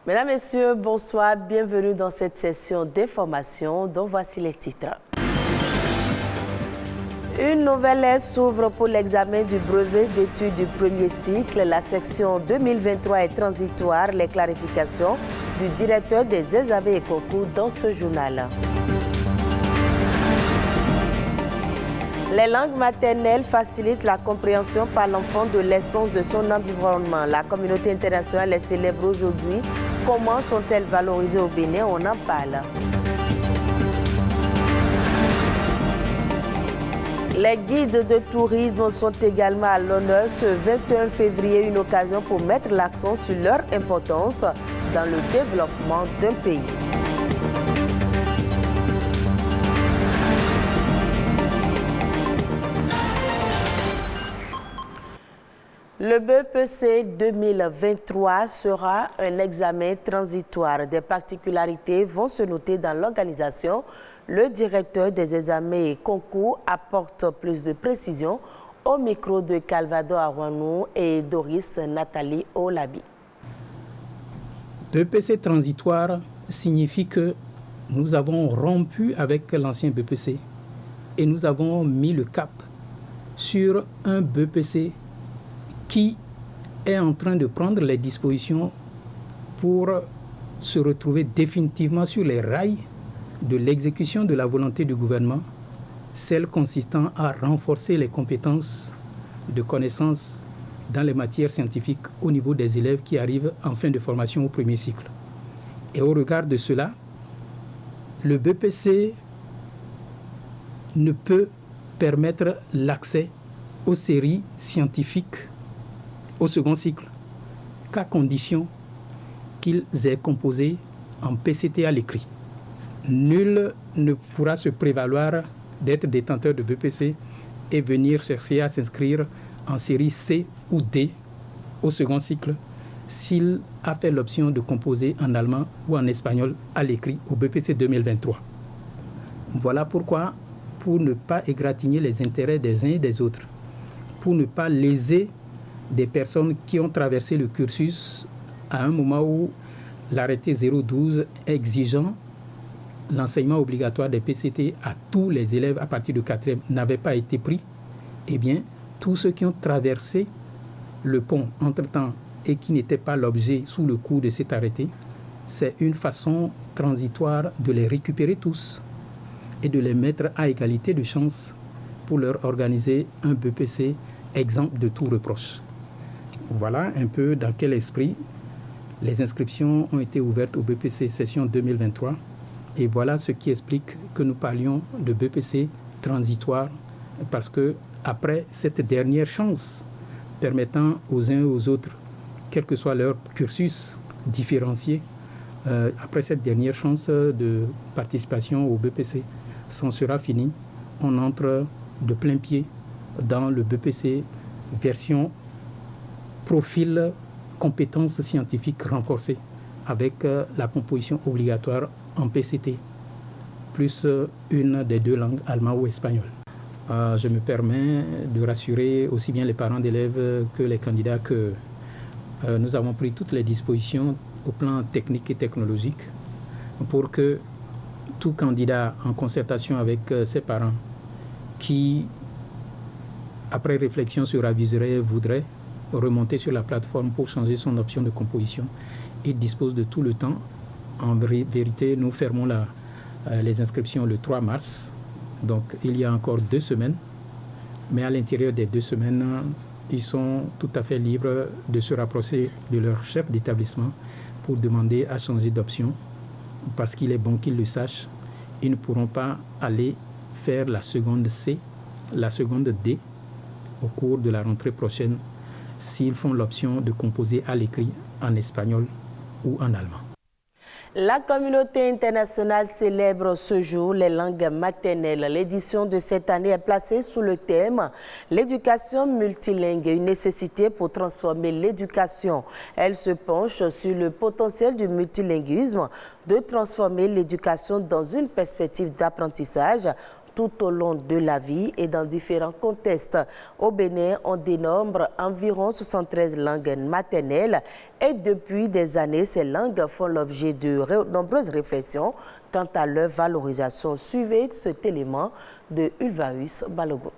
Mesdames, Messieurs, bonsoir. Bienvenue dans cette session d'information dont voici les titres. Une nouvelle ère s'ouvre pour l'examen du brevet d'études du premier cycle. La section 2023 est transitoire. Les clarifications du directeur des examens et concours dans ce journal. Les langues maternelles facilitent la compréhension par l'enfant de l'essence de son environnement. La communauté internationale les célèbre aujourd'hui. Comment sont-elles valorisées au Bénin? On en parle. Les guides de tourisme sont également à l'honneur ce 21 février, une occasion pour mettre l'accent sur leur importance dans le développement d'un pays. Le BEPC 2023 sera un examen transitoire. Des particularités vont se noter dans l'organisation. Le directeur des examens et concours apporte plus de précisions au micro de Calvado Arwanou et Doris Nathalie Olabi. BEPC transitoire signifie que nous avons rompu avec l'ancien BEPC et nous avons mis le cap sur un BEPC qui est en train de prendre les dispositions pour se retrouver définitivement sur les rails de l'exécution de la volonté du gouvernement, celle consistant à renforcer les compétences de connaissances dans les matières scientifiques au niveau des élèves qui arrivent en fin de formation au premier cycle. Et au regard de cela, le BEPC ne peut permettre l'accès aux séries scientifiques au second cycle qu'à condition qu'ils aient composé en PCT à l'écrit. Nul ne pourra se prévaloir d'être détenteur de BEPC et venir chercher à s'inscrire en série C ou D au second cycle s'il a fait l'option de composer en allemand ou en espagnol à l'écrit au BEPC 2023. Voilà pourquoi, pour ne pas égratigner les intérêts des uns et des autres, pour ne pas léser des personnes qui ont traversé le cursus à un moment où l'arrêté 012 exigeant l'enseignement obligatoire des PCT à tous les élèves à partir de 4e n'avait pas été pris, eh bien, tous ceux qui ont traversé le pont entre-temps et qui n'étaient pas l'objet sous le coup de cet arrêté, c'est une façon transitoire de les récupérer tous et de les mettre à égalité de chances pour leur organiser un BEPC exempt de tout reproche. Voilà un peu dans quel esprit les inscriptions ont été ouvertes au BEPC session 2023. Et voilà ce qui explique que nous parlions de BEPC transitoire, parce que après cette dernière chance permettant aux uns et aux autres, quel que soit leur cursus différencié, après cette dernière chance de participation au BEPC, c'en sera fini. On entre de plein pied dans le BEPC version profil compétences scientifiques renforcées avec la composition obligatoire en PCT, plus une des deux langues, allemand ou espagnol. Je me permets de rassurer aussi bien les parents d'élèves que les candidats que nous avons pris toutes les dispositions au plan technique et technologique pour que tout candidat en concertation avec ses parents qui, après réflexion, se raviserait, voudrait remonter sur la plateforme pour changer son option de composition. Il dispose de tout le temps. En vérité, nous fermons les inscriptions le 3 mars. Donc, il y a encore 2 semaines. Mais à l'intérieur des 2 semaines, ils sont tout à fait libres de se rapprocher de leur chef d'établissement pour demander à changer d'option. Parce qu'il est bon qu'ils le sachent. Ils ne pourront pas aller faire la seconde C, la seconde D au cours de la rentrée prochaine s'ils font l'option de composer à l'écrit en espagnol ou en allemand. La communauté internationale célèbre ce jour les langues maternelles. L'édition de cette année est placée sous le thème « L'éducation multilingue, une nécessité pour transformer l'éducation ». Elle se penche sur le potentiel du multilinguisme de transformer l'éducation dans une perspective d'apprentissage tout au long de la vie et dans différents contextes. Au Bénin, on dénombre environ 73 langues maternelles et depuis des années, ces langues font l'objet de nombreuses réflexions quant à leur valorisation. Suivez cet élément de Ulvaeus Balogun.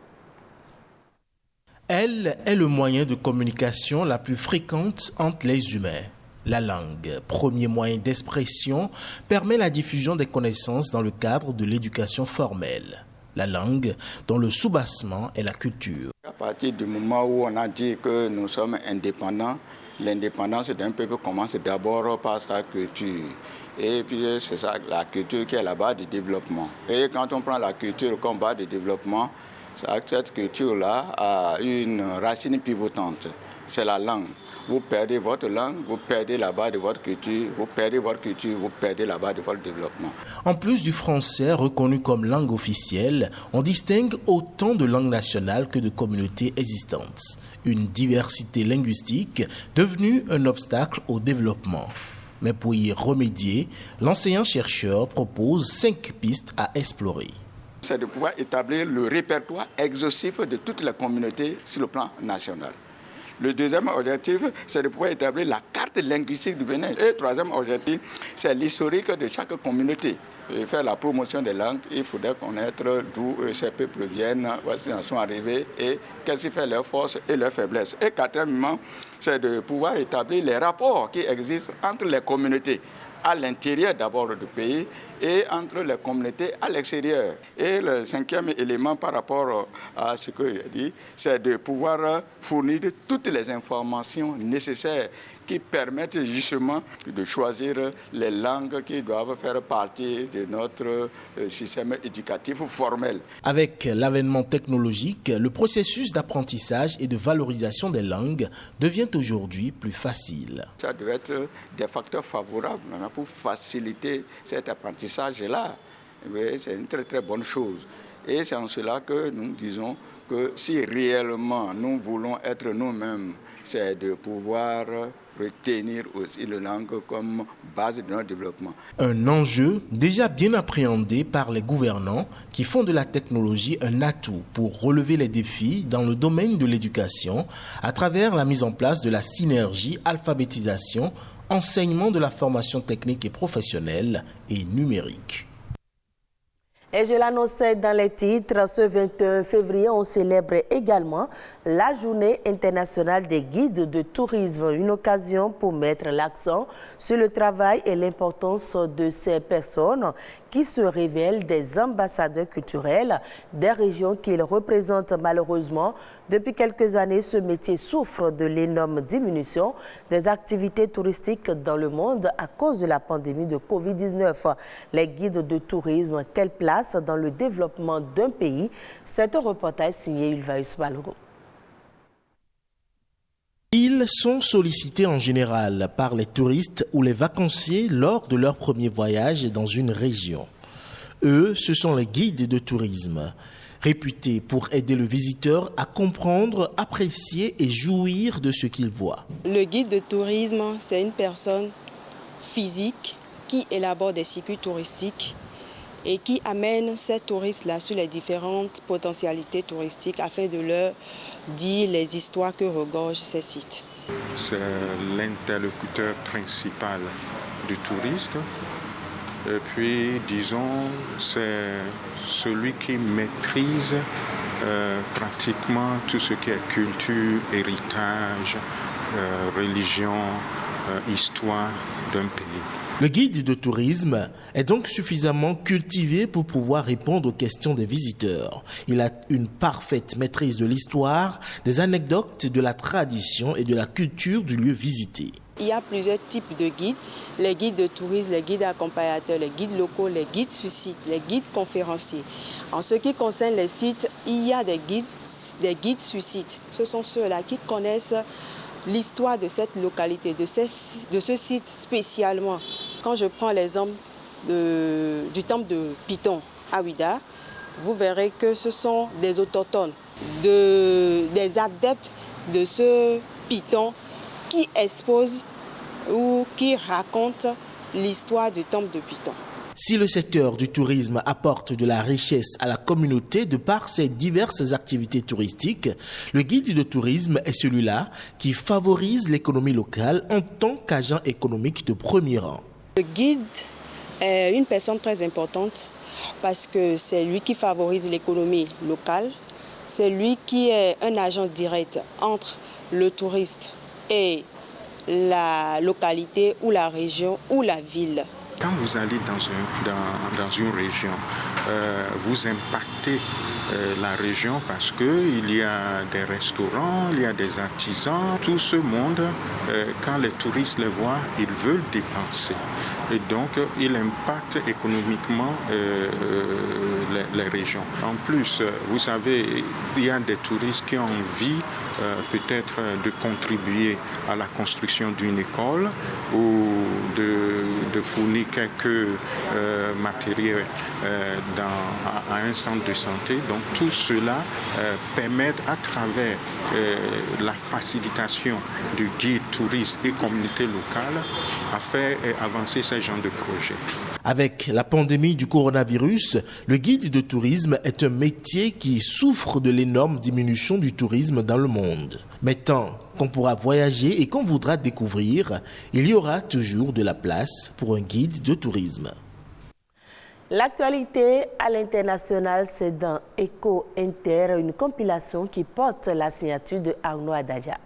Elle est le moyen de communication la plus fréquente entre les humains. La langue, premier moyen d'expression, permet la diffusion des connaissances dans le cadre de l'éducation formelle. La langue, dont le soubassement est la culture. À partir du moment où on a dit que nous sommes indépendants, l'indépendance d'un peuple commence d'abord par sa culture. Et puis c'est ça, la culture qui est la base du développement. Et quand on prend la culture comme base de développement, cette culture-là a une racine pivotante, c'est la langue. Vous perdez votre langue, vous perdez la base de votre culture, vous perdez votre culture, vous perdez la base de votre développement. En plus du français reconnu comme langue officielle, on distingue autant de langues nationales que de communautés existantes. Une diversité linguistique devenue un obstacle au développement. Mais pour y remédier, l'enseignant-chercheur propose 5 pistes à explorer. C'est de pouvoir établir le répertoire exhaustif de toutes les communautés sur le plan national. Le deuxième objectif, c'est de pouvoir établir la carte linguistique du Bénin. Et le troisième objectif, c'est l'historique de chaque communauté. Et faire la promotion des langues, il faudrait connaître d'où ces peuples viennent, où ils en sont arrivés et qu'est-ce qui fait leurs forces et leurs faiblesses. Et quatrièmement, c'est de pouvoir établir les rapports qui existent entre les communautés, à l'intérieur d'abord du pays et entre les communautés à l'extérieur. Et le cinquième élément par rapport à ce que j'ai dit, c'est de pouvoir fournir toutes les informations nécessaires qui permettent justement de choisir les langues qui doivent faire partie de notre système éducatif formel. Avec l'avènement technologique, le processus d'apprentissage et de valorisation des langues devient aujourd'hui plus facile. Ça doit être des facteurs favorables pour faciliter cet apprentissage-là. C'est une très très bonne chose. Et c'est en cela que nous disons que si réellement nous voulons être nous-mêmes, c'est de pouvoir retenir aussi la langue comme base de notre développement. Un enjeu déjà bien appréhendé par les gouvernants qui font de la technologie un atout pour relever les défis dans le domaine de l'éducation à travers la mise en place de la synergie alphabétisation, enseignement de la formation technique et professionnelle et numérique. Et je l'annonçais dans les titres, ce 21 février, on célèbre également la Journée internationale des guides de tourisme, une occasion pour mettre l'accent sur le travail et l'importance de ces personnes qui se révèlent des ambassadeurs culturels des régions qu'ils représentent. Malheureusement, depuis quelques années, ce métier souffre de l'énorme diminution des activités touristiques dans le monde à cause de la pandémie de Covid-19. Les guides de tourisme, quelle place dans le développement d'un pays? C'est un reportage signé Ulvaeus Balogun. Ils sont sollicités en général par les touristes ou les vacanciers lors de leur premier voyage dans une région. Eux, ce sont les guides de tourisme, réputés pour aider le visiteur à comprendre, apprécier et jouir de ce qu'il voit. Le guide de tourisme, c'est une personne physique qui élabore des circuits touristiques et qui amène ces touristes-là sur les différentes potentialités touristiques afin de leur dire les histoires que regorgent ces sites. C'est l'interlocuteur principal du touriste. Et puis, disons, c'est celui qui maîtrise pratiquement tout ce qui est culture, héritage, religion, histoire d'un pays. Le guide de tourisme est donc suffisamment cultivé pour pouvoir répondre aux questions des visiteurs. Il a une parfaite maîtrise de l'histoire, des anecdotes, de la tradition et de la culture du lieu visité. Il y a plusieurs types de guides, les guides de tourisme, les guides accompagnateurs, les guides locaux, les guides sur site, les guides conférenciers. En ce qui concerne les sites, il y a des guides sur site. Ce sont ceux-là qui connaissent l'histoire de cette localité, de ce site spécialement. Quand je prends l'exemple du temple de Python à Ouidah, vous verrez que ce sont des autochtones, des adeptes de ce Python qui exposent ou qui racontent l'histoire du temple de Python. Si le secteur du tourisme apporte de la richesse à la communauté de par ses diverses activités touristiques, le guide de tourisme est celui-là qui favorise l'économie locale en tant qu'agent économique de premier rang. Le guide est une personne très importante parce que c'est lui qui favorise l'économie locale, c'est lui qui est un agent direct entre le touriste et la localité ou la région ou la ville. Quand vous allez dans une région, vous impactez la région parce qu'il y a des restaurants, il y a des artisans. Tout ce monde, quand les touristes les voient, ils veulent dépenser. Et donc, il impacte économiquement les régions. En plus, vous savez, il y a des touristes qui ont envie peut-être de contribuer à la construction d'une école ou de fournir quelques matériels à un centre de santé. Donc tout cela permet à travers la facilitation du guide touriste et communauté locale à faire avancer ce genre de projet. Avec la pandémie du coronavirus, le guide de tourisme est un métier qui souffre de l'énorme diminution du tourisme dans le monde. Mais tant qu'on pourra voyager et qu'on voudra découvrir, il y aura toujours de la place pour un guide de tourisme. L'actualité à l'international, c'est dans Eco Inter, une compilation qui porte la signature de Arnaud Adaja.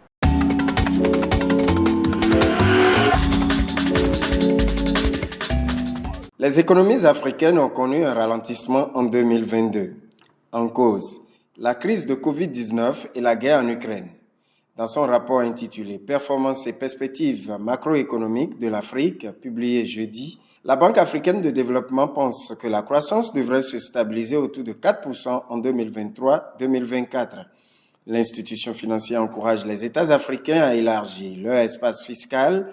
Les économies africaines ont connu un ralentissement en 2022. En cause, la crise de Covid-19 et la guerre en Ukraine. Dans son rapport intitulé « Performances et perspectives macroéconomiques de l'Afrique » publié jeudi, la Banque africaine de développement pense que la croissance devrait se stabiliser autour de 4% en 2023-2024. L'institution financière encourage les États africains à élargir leur espace fiscal,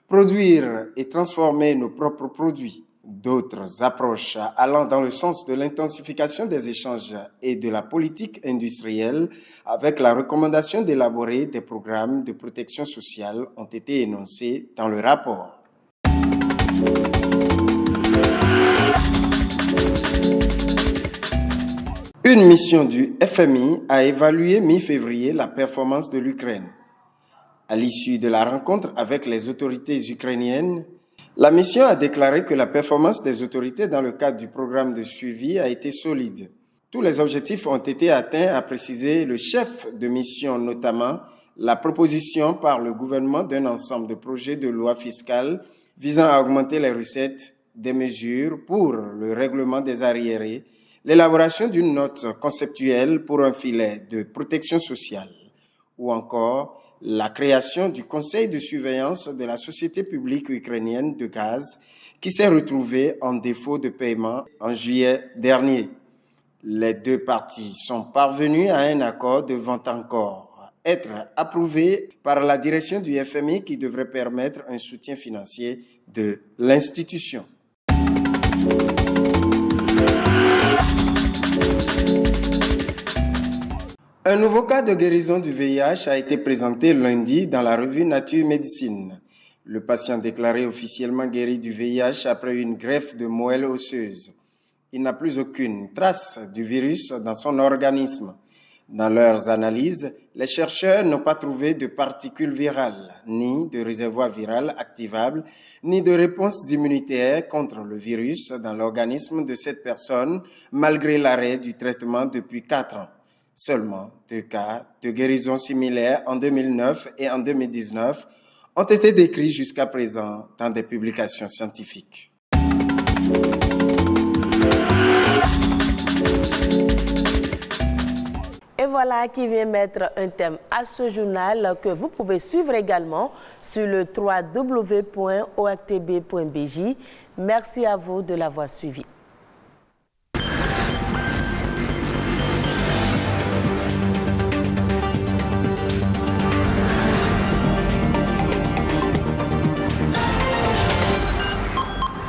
produire et transformer nos propres produits. D'autres approches allant dans le sens de l'intensification des échanges et de la politique industrielle avec la recommandation d'élaborer des programmes de protection sociale ont été énoncées dans le rapport. Une mission du FMI a évalué mi-février la performance de l'Ukraine. À l'issue de la rencontre avec les autorités ukrainiennes, la mission a déclaré que la performance des autorités dans le cadre du programme de suivi a été solide. Tous les objectifs ont été atteints, a précisé le chef de mission, notamment la proposition par le gouvernement d'un ensemble de projets de loi fiscale visant à augmenter les recettes, des mesures pour le règlement des arriérés, l'élaboration d'une note conceptuelle pour un filet de protection sociale, ou encore la création du conseil de surveillance de la société publique ukrainienne de gaz qui s'est retrouvée en défaut de paiement en juillet dernier. Les deux parties sont parvenues à un accord devant encore être approuvé par la direction du FMI qui devrait permettre un soutien financier de l'institution. Un nouveau cas de guérison du VIH a été présenté lundi dans la revue Nature Médecine. Le patient déclaré officiellement guéri du VIH après une greffe de moelle osseuse. Il n'a plus aucune trace du virus dans son organisme. Dans leurs analyses, les chercheurs n'ont pas trouvé de particules virales, ni de réservoir viral activable, ni de réponse immunitaire contre le virus dans l'organisme de cette personne, malgré l'arrêt du traitement depuis 4 ans. Seulement 2 cas de guérison similaires en 2009 et en 2019 ont été décrits jusqu'à présent dans des publications scientifiques. Et voilà qui vient mettre un thème à ce journal que vous pouvez suivre également sur le www.oactb.bj. Merci à vous de l'avoir suivi.